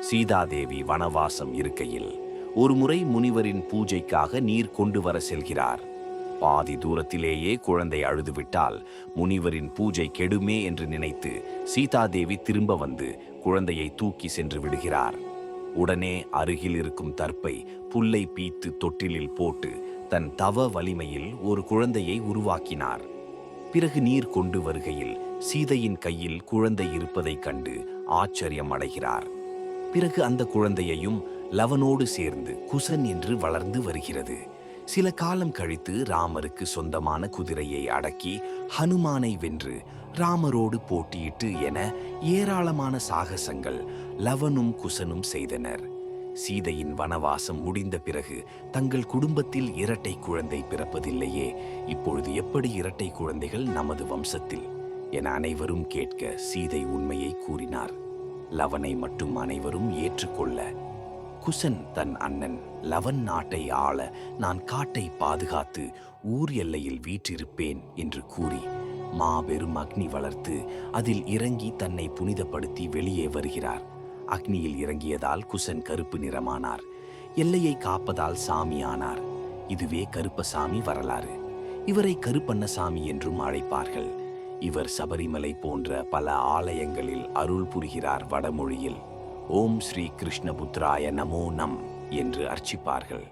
சீதாதேவி வனவாசம் இருக்கையில் ஒருமுறை முனிவரின் பூஜைக்காக நீர் கொண்டு வர செல்கிறார். பாதி தூரத்திலேயே குழந்தை அழுதுவிட்டால் முனிவரின் பூஜை கெடுமே என்று நினைத்து சீதாதேவி திரும்ப வந்து குழந்தையை தூக்கி சென்று விடுகிறார். உடனே அருகில் இருக்கும் தர்ப்பை புல்லை பீத்து தொட்டிலில் போட்டு தன் தவ வலிமையில் ஒரு குழந்தையை உருவாக்கினார். பிறகு நீர் கொண்டு வருகையில் சீதையின் கையில் குழந்தை இருப்பதைக் கண்டு ஆச்சரியம் அடைகிறார். பிறகு அந்த குழந்தையையும் லவனோடு சேர்ந்து குசன் என்று வளர்ந்து வருகிறது. சில காலம் கழித்து ராமருக்கு சொந்தமான குதிரையை அடக்கி ஹனுமானை வென்று ராமரோடு போட்டியிட்டு என ஏராளமான சாகசங்கள் லவனும் குசனும் செய்தனர். சீதையின் வனவாசம் முடிந்த பிறகு தங்கள் குடும்பத்தில் இரட்டை குழந்தை பிறப்பதில்லையே, இப்பொழுது எப்படி இரட்டை குழந்தைகள் நமது வம்சத்தில் என அனைவரும் கேட்க சீதை உண்மையை கூறினார். லவனை மட்டும் அனைவரும் ஏற்றுக்கொள்ள, குசன் தன் அண்ணன் லவன் நாட்டை ஆள நான் காட்டை பாதுகாத்து ஊர் எல்லையில் வீற்றிருப்பேன் என்று கூறி மாபெரும் அக்னி வளர்த்து அதில் இறங்கி தன்னை புனிதப்படுத்தி வெளியே வருகிறார். அக்னியில் இறங்கியதால் குசன் கருப்பு நிறமானார். எல்லையை காப்பதால் சாமி ஆனார். இதுவே கருப்பசாமி வரலாறு. இவரை கருப்பண்ணசாமி என்றும் அழைப்பார்கள். இவர் சபரிமலை போன்ற பல ஆலயங்களில் அருள் புரிகிறார். வடமொழியில் ஓம் ஸ்ரீ கிருஷ்ணபுத்ராய நமோ நம் என்று அர்ச்சிப்பார்கள்.